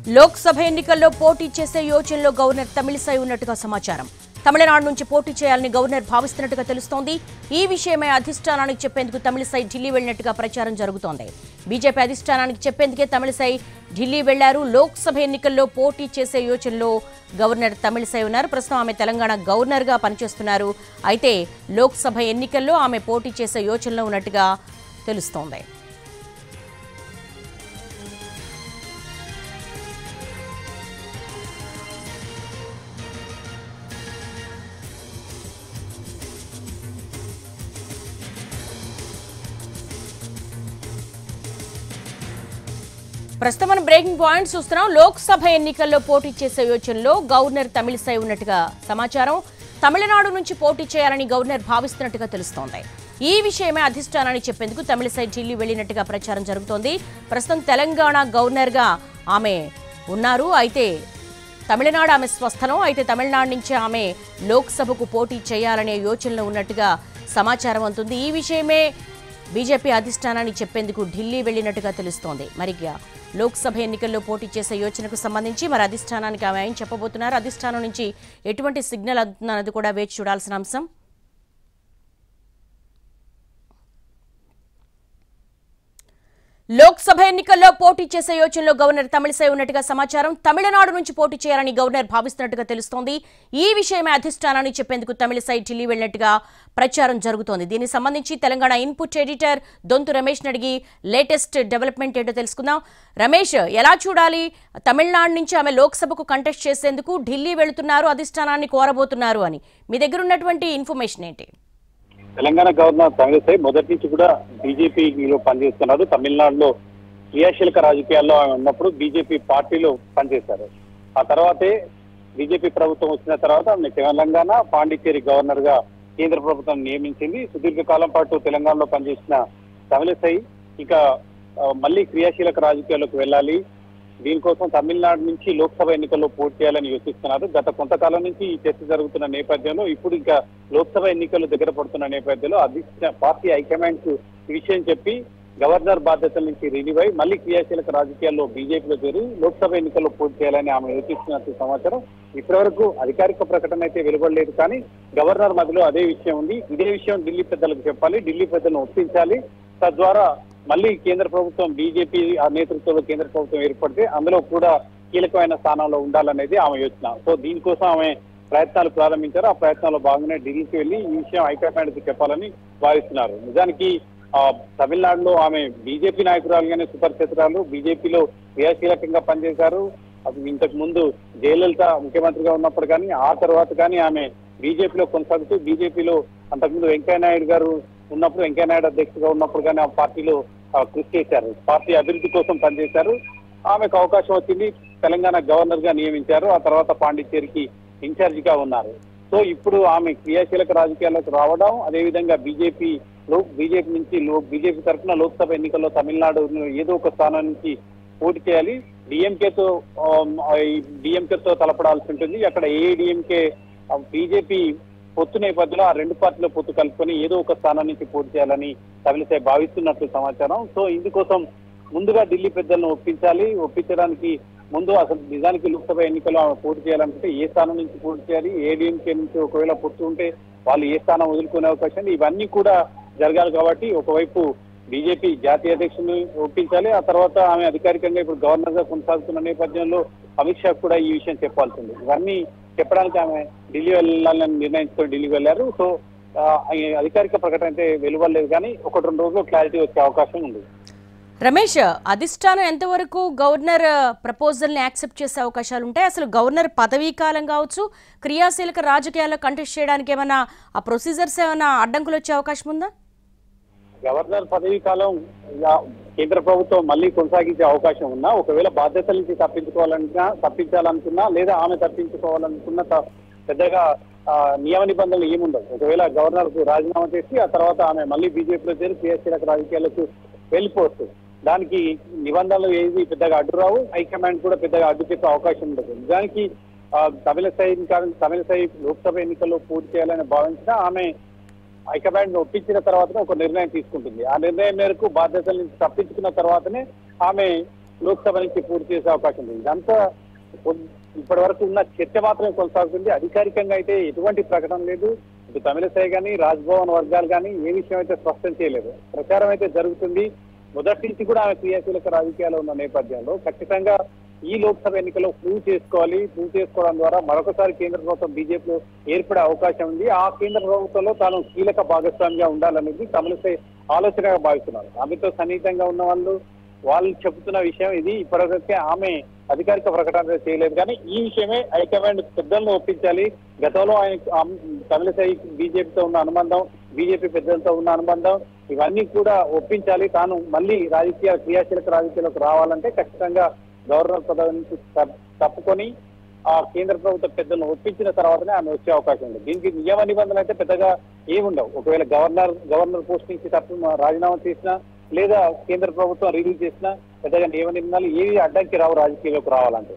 లోక్సభ ఎన్నికల్లో పోటీ చేసే యోచనలో గవర్నర్ తమిళిసై ఉన్నట్టుగా సమాచారం. తమిళనాడు నుంచి పోటీ చేయాలని గవర్నర్ భావిస్తున్నట్టుగా తెలుస్తోంది. ఈ విషయమై అధిష్టానానికి చెప్పేందుకు తమిళిసై ఢిల్లీ వెళ్లినట్టుగా ప్రచారం జరుగుతోంది. బీజేపీ అధిష్టానానికి చెప్పేందుకే తమిళిసై ఢిల్లీ వెళ్లారు. లోక్సభ ఎన్నికల్లో పోటీ చేసే యోచనలో గవర్నర్ తమిళిసై ఉన్నారు. ప్రస్తుతం ఆమె తెలంగాణ గవర్నర్ గా పనిచేస్తున్నారు. అయితే లోక్సభ ఎన్నికల్లో ఆమె పోటీ చేసే యోచనలో ఉన్నట్టుగా తెలుస్తోంది. ప్రస్తుతం మనం బ్రేకింగ్ పాయింట్స్ చూస్తున్నాం. లోక్సభ ఎన్నికల్లో పోటీ చేసే యోచనలో గవర్నర్ తమిళిసై ఉన్నట్టుగా సమాచారం. తమిళనాడు నుంచి పోటీ చేయాలని గవర్నర్ భావిస్తున్నట్టుగా తెలుస్తోంది. ఈ విషయమే అధిష్టానానికి చెప్పేందుకు తమిళిసై ఢిల్లీ వెళ్లినట్టుగా ప్రచారం జరుగుతోంది. ప్రస్తుతం తెలంగాణ గవర్నర్ గా ఆమె ఉన్నారు. అయితే తమిళనాడు ఆమె స్వస్థలం. అయితే తమిళనాడు నుంచి ఆమె లోక్సభకు పోటీ చేయాలనే యోచనలో ఉన్నట్టుగా సమాచారం అందుతుంది. ఈ విషయమే బీజేపీ అధిష్టానానికి చెప్పేందుకు ఢిల్లీ వెళ్లినట్టుగా తెలుస్తోంది. మరి లోక్సభ ఎన్నికల్లో పోటీ చేసే యోచనకు సంబంధించి మరి అధిష్టానానికి ఆమె ఏం చెప్పబోతున్నారు, అధిష్టానం నుంచి ఎటువంటి సిగ్నల్ అందుతున్నది కూడా వేచి చూడాల్సిన అంశం. లోక్సభ ఎన్నికల్లో పోటీ చేసే యోచనలో గవర్నర్ తమిళిసై ఉన్నట్టుగా సమాచారం. తమిళనాడు నుంచి పోటీ చేయాలని గవర్నర్ భావిస్తున్నట్టుగా తెలుస్తోంది. ఈ విషయమే అధిష్టానానికి చెప్పేందుకు తమిళిసై ఢిల్లీ వెళ్లినట్టుగా ప్రచారం జరుగుతోంది. దీనికి సంబంధించి తెలంగాణ ఇన్పుట్ ఎడిటర్ దొంతు రమేష్ అడిగి లేటెస్ట్ డెవలప్మెంట్ ఏంటో తెలుసుకుందాం. రమేష్, ఎలా చూడాలి? తమిళనాడు నుంచి ఆమె లోక్సభకు కంటెస్ట్ చేసేందుకు ఢిల్లీ వెళుతున్నారు, అధిష్టానాన్ని కోరబోతున్నారు అని మీ దగ్గర ఉన్నటువంటి ఇన్ఫర్మేషన్ ఏంటి? తెలంగాణ గవర్నర్ తమిళిసై మొదటి నుంచి కూడా బీజేపీలో పనిచేస్తున్నారు. తమిళనాడులో క్రియాశీలక రాజకీయాల్లో ఉన్నప్పుడు బీజేపీ పార్టీలో పనిచేశారు. ఆ తర్వాతే బీజేపీ ప్రభుత్వం వచ్చిన తర్వాత ఆమె తెలంగాణ పాండిచ్చేరి గవర్నర్ గా కేంద్ర ప్రభుత్వం నియమించింది. సుదీర్ఘకాలం పాటు తెలంగాణలో పనిచేసిన తమిళిసై ఇక మళ్ళీ క్రియాశీలక రాజకీయాల్లోకి వెళ్ళాలి, దీనికోసం తమిళనాడు నుంచి లోక్సభ ఎన్నికల్లో పోటీ చేయాలని యోచిస్తున్నారు. గత కొంతకాలం నుంచి ఈ చర్చ జరుగుతున్న నేపథ్యంలో ఇప్పుడు ఇంకా లోక్సభ ఎన్నికలు దగ్గర పడుతున్న నేపథ్యంలో పార్టీ హైకమాండ్ ఈ విషయం చెప్పి గవర్నర్ బాధ్యతల నుంచి రిలీవ్ అయి మళ్ళీ క్రియాశీలక రాజకీయాల్లో బీజేపీలో చేరి లోక్సభ ఎన్నికల్లో పోటీ చేయాలని ఆమె యోచిస్తున్నట్టు సమాచారం. ఇప్పటివరకు అధికారిక ప్రకటన అయితే వెలువడలేదు, కానీ గవర్నర్ మధ్యలో అదే విషయం ఉంది. ఇదే విషయం ఢిల్లీ పెద్దలకు చెప్పాలి, ఢిల్లీ పెద్దలను ఒప్పించాలి. తద్వారా మళ్ళీ కేంద్ర ప్రభుత్వం బీజేపీ నేతృత్వంలో కేంద్ర ప్రభుత్వం ఏర్పడితే అందులో కూడా కీలకమైన స్థానంలో ఉండాలనేది ఆమె యోచన. సో దీనికోసం ఆమె ప్రయత్నాలు ప్రారంభించారు. ఆ ప్రయత్నాల్లో భాగంగానే ఢిల్లీకి వెళ్లి ఈ విషయం హైకమాండ్కి చెప్పాలని భావిస్తున్నారు. నిజానికి తమిళనాడులో ఆమె బీజేపీ నాయకురాలుగానే సుపరిచితురాలు, బీజేపీలో క్రియాశీలకంగా పనిచేశారు. ఇంతకు ముందు జయలలిత ముఖ్యమంత్రిగా ఉన్నప్పుడు కానీ ఆ తర్వాత కానీ ఆమె బీజేపీలో కొనసాగుతూ బీజేపీలో అంతకుముందు వెంకయ్యనాయుడు గారు ఉన్నప్పుడు వెంకయ్యనాయుడు అధ్యక్షుడిగా ఉన్నప్పుడు కానీ ఆ పార్టీలో కృషి చేశారు, పార్టీ అభివృద్ధి కోసం పనిచేశారు. ఆమెకు అవకాశం వచ్చింది, తెలంగాణ గవర్నర్ గా నియమించారు. ఆ తర్వాత పాండిచ్చేరికి ఇన్ఛార్జ్ గా ఉన్నారు. సో ఇప్పుడు ఆమె క్రియాశీలక రాజకీయాలకు రావడం, అదేవిధంగా బీజేపీ నుంచి బీజేపీ తరఫున లోక్సభ ఎన్నికల్లో తమిళనాడు ఏదో ఒక స్థానం నుంచి పోటీ చేయాలి. డిఎంకేతో తలపడాల్సి ఉంటుంది. అక్కడ ఏఐడిఎంకే బీజేపీ పొత్తు నేపథ్యంలో ఆ రెండు పార్టీల పొత్తు కలుపుకొని ఏదో ఒక స్థానం నుంచి పోటీ చేయాలని తమిళిసై భావిస్తున్నట్లు సమాచారం. సో ఇందుకోసం ముందుగా ఢిల్లీ పెద్దలను ఒప్పించడానికి ముందు అసలు నిజానికి లోక్సభ ఎన్నికల్లో ఆమె పోటీ చేయాలనుకుంటే ఏ స్థానం నుంచి పోటీ చేయాలి, ఏడీఎంకే నుంచి ఒకవేళ పొత్తు ఉంటే వాళ్ళు ఏ స్థానం వదులుకునే అవకాశం, ఇవన్నీ కూడా జరగాలి. కాబట్టి ఒకవైపు బీజేపీ జాతీయ అధ్యక్షుని ఒప్పించాలి, ఆ తర్వాత ఆమె అధికారికంగా ఇప్పుడు గవర్నర్ గా కొనసాగుతున్న నేపథ్యంలో అమిత్ షా కూడా ఈ విషయం చెప్పాల్సింది. ఇవన్నీ చెప్పడానికి ఆమె ఢిల్లీ వెళ్ళాలని నిర్ణయించుకొని ఢిల్లీకి వెళ్లారు. సో అధికారిక ప్రకటన అయితే వెలువడలేదు, కానీ 1-2 రోజుల్లో క్లారిటీ వచ్చే అవకాశం ఉంది. రమేష్, అధిష్టానం ఎంతవరకు గవర్నర్ ప్రపోజల్ ని యాక్సెప్ట్ చేసే అవకాశాలు ఉంటాయి? అసలు గవర్నర్ పదవీ కాలం కావచ్చు, క్రియాశీలక రాజకీయాల్లో కంటెస్ట్ చేయడానికి ఏమైనా ఆ ప్రొసీజర్స్ ఏమైనా అడ్డంకులు వచ్చే అవకాశం ఉందా? గవర్నర్ పదవీ కాలం కేంద్ర ప్రభుత్వం మళ్ళీ కొనసాగించే అవకాశం ఉన్నా, ఒకవేళ బాధ్యతల నుంచి తప్పించాలనుకున్నా లేదా ఆమె తప్పించుకోవాలనుకున్న పెద్దగా నియమ నిబంధనలు ఏముండవు. ఒకవేళ గవర్నర్ కు రాజీనామా చేసి ఆ తర్వాత ఆమె మళ్ళీ బీజేపీలో చేరి క్రియాశీలక రాజకీయాలకు వెళ్ళిపోవచ్చు. దానికి నిబంధనలు ఏది పెద్దగా అడ్డురావు, హైకమాండ్ కూడా పెద్దగా అడ్డు చెప్పే అవకాశం ఉండదు. నిజానికి తమిళిసై లోక్సభ ఎన్నికల్లో పోటీ చేయాలని భావించినా ఆమె హైకమాండ్ ఒప్పించిన తర్వాతనే ఒక నిర్ణయం తీసుకుంటుంది. ఆ నిర్ణయం మేరకు బాధ్యతల నుంచి తప్పించుకున్న తర్వాతనే ఆమె లోక్సభ నుంచి పూర్తి చేసే అవకాశం ఉంది. ఇదంతా ఇప్పటి వరకు ఉన్న చర్చ మాత్రమే కొనసాగుతుంది. అధికారికంగా అయితే ఎటువంటి ప్రకటన లేదు. ఇటు తమిళసై కానీ రాజ్భవన్ వర్గాలు కానీ ఏ విషయం అయితే స్పష్టం చేయలేదు. ప్రచారం అయితే జరుగుతుంది. మొదటి నుంచి కూడా ఆమె క్రియాశీలక రాజకీయాలు ఉన్న నేపథ్యంలో ఖచ్చితంగా ఈ లోక్సభ ఎన్నికల్లో ప్రూవ్ చేసుకోవడం ద్వారా మరొకసారి కేంద్ర ప్రభుత్వం బీజేపీలో ఏర్పడే అవకాశం ఉంది. ఆ కేంద్ర ప్రభుత్వంలో తాను కీలక భాగస్వామిగా ఉండాలనేది తమిళసై ఆలోచనగా భావిస్తున్నారు. ఆమెతో సన్నిహితంగా ఉన్న వాళ్ళు చెబుతున్న విషయం ఇది. ఇప్పటివరకే ఆమె అధికారిక ప్రకటన చేయలేదు. కానీ ఈ విషయమే హైకమాండ్ పెద్దలను ఒప్పించాలి. గతంలో తమిళసై బీజేపీతో ఉన్న అనుబంధం, బీజేపీ పెద్దలతో ఉన్న అనుబంధం, ఇవన్నీ కూడా ఒప్పించాలి. తాను మళ్ళీ క్రియాశీలక రాజకీయాలకు రావాలంటే ఖచ్చితంగా గవర్నర్ పదవి నుంచి తప్పుకొని ఆ కేంద్ర ప్రభుత్వ పెద్దలను ఒప్పించిన తర్వాతనే ఆమె వచ్చే అవకాశం ఉంది. దీనికి నియమ నిబంధనలు అయితే పెద్దగా ఏముండవు. ఒకవేళ గవర్నర్ పోస్ట్ నుంచి రాజీనామా చేసినా లేదా కేంద్ర ప్రభుత్వం రిలీజ్ చేసినా పెద్దగా నియమ నిబంధనలు ఏవి అడ్డంకి రావు రాజకీయాల్లోకి రావాలంటే.